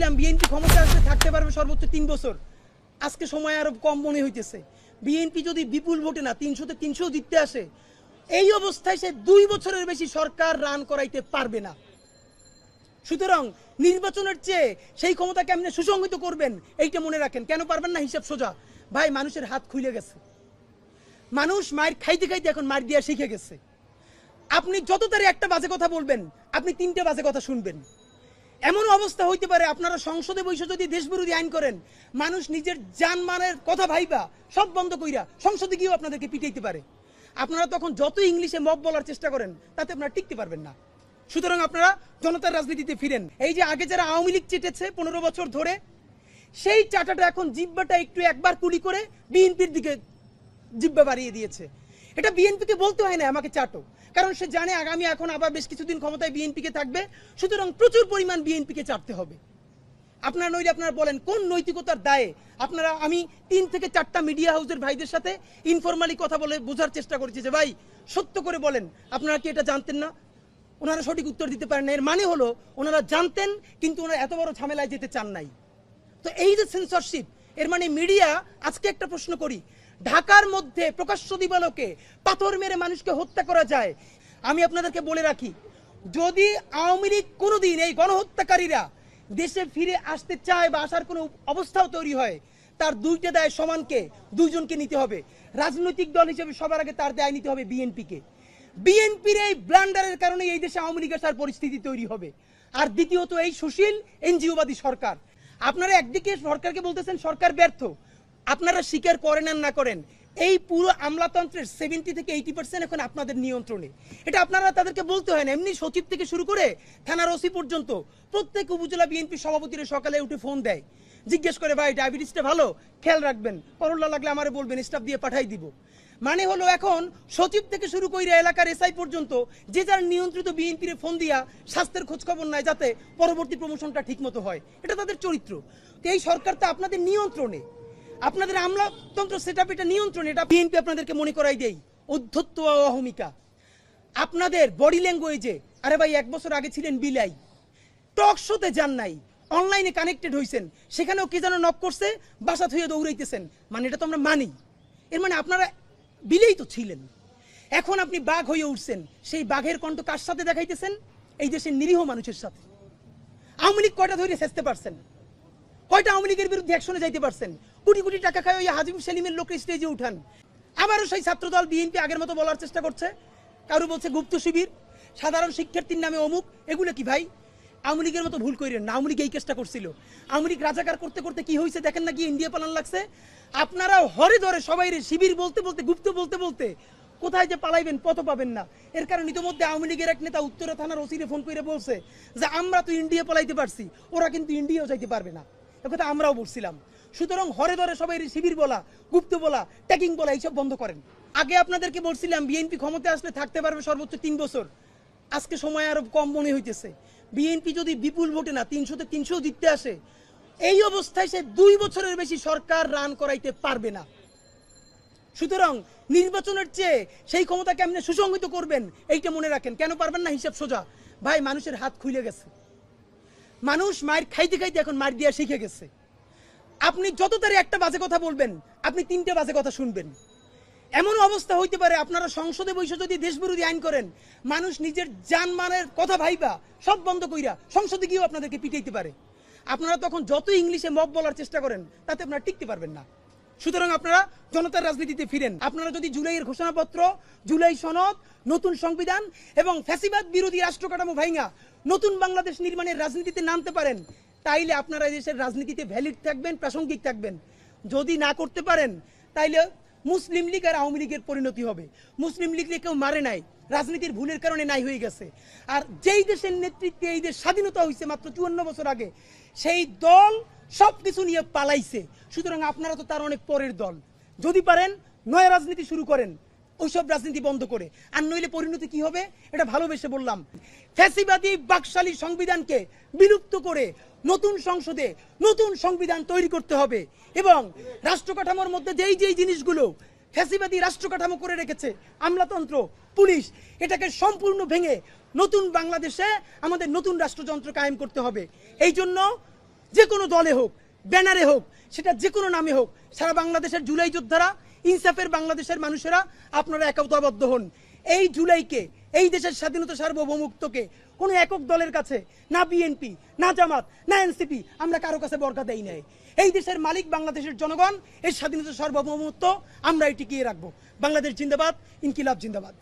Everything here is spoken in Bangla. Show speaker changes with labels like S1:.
S1: বলছিলাম বিএনপি ক্ষমতা আসলে থাকতে পারবে সর্বোচ্চ 3 বছর, আজকে সময় আরো কম মনে হইতেছে। বিএনপি যদি বিপুল ভোটে না 300-তে 300 জিততে আসে, এই অবস্থায় সে 2 বছরের বেশি সরকার রান করাইতে পারবে না। সুতরাং নির্বাচনের চেয়ে সেই ক্ষমতা কেমনে সুসংহত করবেন এইটা মনে রাখেন। কেন পারবেন না? হিসাব সোজা ভাই, মানুষের হাত খুলে গেছে। মানুষ মায়ের খাইতে খাইতে এখন মার দিয়া শিখে গেছে। আপনি যত তারে একটা বাজে কথা বলবেন, আপনি 3টে বাজে কথা শুনবেন। এমন অবস্থা হইতে পারে আপনারা সংসদে বসে যদি দেশবিরোধী আইন করেন, মানুষ নিজের জানমানের কথা ভাইবা সব বন্ধ কইরা সংসদে গিয়েও আপনাদেরকে পিটাইতে পারে। আপনারা তখন যত ইংলিশে মব বলার চেষ্টা করেন, তাতে আপনারা টিকতে পারবেন না। সুতরাং আপনারা জনতার রাজনীতিতে ফিরেন। এই যে আগে যারা আওয়ামী লীগ চেটেছে 15 বছর ধরে, সেই চাটাটা এখন জিব্বাটা একটু একবার কুলি করে বিএনপির দিকে জিব্বা বাড়িয়ে দিয়েছে। এটা বিএনপিকে বলতে হয় না আমাকে চাটো, কারণ সে জানে আগামী এখন আবার বেশ কিছুদিন ক্ষমতায় বিএনপিকে থাকবে। সুতরাং প্রচুর পরিমাণ বিএনপিকে চাটতে হবে। আপনারা নইলে আপনারা বলেন কোন নৈতিকতার দায়ে আপনারা, আমি 3 থেকে 4টা মিডিয়া হাউসের ভাইদের সাথে ইনফরমালি কথা বলে বোঝার চেষ্টা করেছি যে ভাই সত্য করে বলেন আপনারা কি এটা জানতেন না? ওনারা সঠিক উত্তর দিতে পারেন না। এর মানে হলো ওনারা জানতেন, কিন্তু ওনারা এত বড় ঝামেলায় যেতে চান নাই। তো এই যে সেন্সরশিপ, এর মানে মিডিয়া, আজকে একটা প্রশ্ন করি, ঢাকার মধ্যে প্রকাশ্য দিবালোকে পাথর মেরে মানুষকে হত্যা করা যায়। আমি আপনাদেরকে বলে রাখি, যদি আওয়ামী লীগ কোনোদিন এই গণহত্যাকারীরা দেশে ফিরে আসতে চায় বা আসার কোনো অবস্থাও তৈরি হয়, তার 2টে দায় সমানকে, 2জনকে নিতে হবে। রাজনৈতিক দল হিসেবে সবার আগে তার দায় নিতে হবে বিএনপিকে। বিএনপির এই ব্লান্ডারের কারণে এই দেশে আওয়ামী লীগ আসার পরিস্থিতি তৈরি হবে। আর দ্বিতীয়ত এই সুশীল এনজিওবাদী সরকার। আপনারা একদিকে সরকারকে বলতেছেন সরকার ব্যর্থ, আপনারা স্বীকার করেন আর না করেন, এই পুরো আমলাতন্ত্রের 70 থেকে 80% এখন আপনাদের নিয়ন্ত্রণে। এটা আপনারা তাদেরকে বলতে হয় না। এমনি সচিব থেকে শুরু করে থানার ওসি পর্যন্ত প্রত্যেক উপজেলা বিএনপি সভাপতিরা সকালে উঠে ফোন দেয়, জিজ্ঞেস করে ভাই ডায়াবেটিসটা ভালো, খেয়াল রাখবেন, করোনা লাগলে আমারে বলবেন, স্টাফ দিয়ে পাঠাই দিব। মানে হলো এখন সচিব থেকে শুরু করে এলাকার এসআই পর্যন্ত যে যার নিয়ন্ত্রিত বিএনপির ফোন দিয়া স্বাস্থ্যের খোঁজ খবর নেয়, যাতে পরবর্তী প্রমোশনটা ঠিক মতো হয়। এটা তাদের চরিত্র। তো এই সরকার তো আপনাদের নিয়ন্ত্রণে, আপনাদের আমলাতন্ত্র সেটআপ এটা নিয়ন্ত্রণে। এটা বিএনপি আপনাদেরকে মনে করাই দেই অধ্যত্ত ও অহমিকা। আপনাদের বডি ল্যাঙ্গুয়েজে, আরে ভাই 1 বছর আগে ছিলেন বিলাই, টক শোতে যান নাই, অনলাইনে কানেক্টেড হয়েছেন, সেখানেও কে যেন নক করছে, বাসা থুয়ে দৌড়াইতেছেন। মানে এটা তো আমরা মানি। এর মানে আপনারা বিলেই তো ছিলেন। এখন আপনি বাঘ হয়ে উঠছেন। সেই বাঘের কণ্ঠ কার সাথে দেখাইতেছেন? এই দেশের নিরীহ মানুষের সাথে। আওয়ামী লীগ কয়টা ধরে চেষ্টা পারছেন? কয়টা আওয়ামী লীগের বিরুদ্ধে অ্যাকশনে যাইতে পারছেন? কোটি কোটি টাকা খায় ওই হাজিম সেলিমের লোক স্টেজে উঠান। আবারও সেই ছাত্রদল বিএনপি আগের মতো বলার চেষ্টা করছে। কারো বলছে গুপ্ত শিবির, সাধারণ শিক্ষার্থীর নামে অমুক। এগুলো কি ভাই? আওয়ামী লীগের মতো ভুল করেন না। আওয়ামী লীগ এই কেসটা করছিল। আওয়ামী লীগ রাজাকার করতে করতে কি হয়েছে দেখেন না, কি ইন্ডিয়া পালান লাগছে। আপনারা হরে ধরে সবাই শিবির বলতে বলতে, গুপ্ত বলতে বলতে কোথায় যে পালাইবেন পথ পাবেন না। এর কারণ ইতিমধ্যে আওয়ামী লীগের এক নেতা উত্তরা থানার ওসিরে ফোন করে বলছে যে আমরা তো ইন্ডিয়া পালাইতে পারছি, ওরা কিন্তু ইন্ডিয়াও যাইতে পারবে না। কথা আমরাও বলছিলাম। সুতরাং হরে ধরে সবাই শিবির বলা, গুপ্ত বলা, ট্যাগিং বলা এইসব বন্ধ করেন। আগে আপনাদেরকে বলছিলাম বিএনপি ক্ষমতা আসলে থাকতে পারবে সর্বোচ্চ 3 বছর, আজকে সময় আরো কম মনে হইতেছে। বিএনপি যদি বিপুল ভোটে না 300-তে 300 জিততে আসে, এই অবস্থায় সে 2 বছরের বেশি সরকার রান করাইতে পারবে না। সুতরাং নির্বাচনের চেয়ে সেই ক্ষমতা কেমনে সুসংহত করবেন এইটা মনে রাখেন। কেন পারবেন না? হিসাব সোজা ভাই, মানুষের হাত খুলে গেছে। মানুষ মায়ের খাইতে খাইতে এখন মার দিয়া শিখে গেছে। আপনি যত তারে একটা বাজে কথা বলবেন, আপনি 3টে বাজে কথা শুনবেন। এমন অবস্থা হইতে পারে আপনারা সংসদে বসে যদি দেশবিরোধী আইন করেন, মানুষ নিজের জানমানের কথা ভাইবা সব বন্ধ কইরা সংসদে গিয়েও আপনাদেরকে পিটাইতে পারে। আপনারা তখন যত ইংলিশে মব বলার চেষ্টা করেন, তাতে আপনারা টিকতে পারবেন না। সুতরাং আপনারা জনতার রাজনীতিতে ফিরেন। আপনারা যদি জুলাইয়ের ঘোষণাপত্র, জুলাই সনদ, নতুন সংবিধান এবং ফ্যাসিবাদ বিরোধী রাষ্ট্র কাঠামো ভাইঙ্গা নতুন বাংলাদেশ নির্মাণের রাজনীতিতে নামতে পারেন, তাইলে আপনারা এই দেশের রাজনীতিতে ভ্যালিড থাকবেন, প্রাসঙ্গিক থাকবেন। যদি না করতে পারেন, তাইলে মুসলিম লীগ আর আওয়ামী লীগের পরিণতি হবে। মুসলিম লীগকে কেউ মারে নাই, রাজনীতির ভুলের কারণে নাই হয়ে গেছে। আর যেই দেশের নেতৃত্বে এই দেশ স্বাধীনতা হয়েছে মাত্র 54 বছর আগে, সেই দল সবকিছু নিয়ে পালাইছে। সুতরাং আপনারা তো তার অনেক পরের দল। যদি পারেন নয়া রাজনীতি শুরু করেন, ওইসব রাজনীতি বন্ধ করে। আর নইলে পরিণতি কি হবে এটা ভালোবেসে বললাম। ফ্যাসিবাদী বাকশালী সংবিধানকে বিলুপ্ত করে নতুন সংসদে নতুন সংবিধান তৈরি করতে হবে এবং রাষ্ট্র কাঠামোর মধ্যে যেই যেই জিনিসগুলো ফ্যাসিবাদী রাষ্ট্র কাঠামো করে রেখেছে, আমলাতন্ত্র, পুলিশ, এটাকে সম্পূর্ণ ভেঙে নতুন বাংলাদেশে আমাদের নতুন রাষ্ট্রযন্ত্র কায়েম করতে হবে। এই জন্য যে কোনো দলে হোক, ব্যানারে হোক, সেটা যে কোনো নামে হোক, সারা বাংলাদেশের জুলাই যোদ্ধারা, ইনসাফের বাংলাদেশের মানুষেরা আপনারা একতাবদ্ধ হন। এই জুলাইকে, এই দেশের স্বাধীনতা সার্বভৌমত্বকে কোনো একক দলের কাছে, না বিএনপি, না জামাত, না এনসিপি, আমরা কারো কাছে বরকা দেই নাই। এই দেশের মালিক বাংলাদেশের জনগণ, এই স্বাধীনতা সার্বভৌমত্ব আমরা টিকিয়ে রাখবো। বাংলাদেশ জিন্দাবাদ, ইনকিলাব জিন্দাবাদ।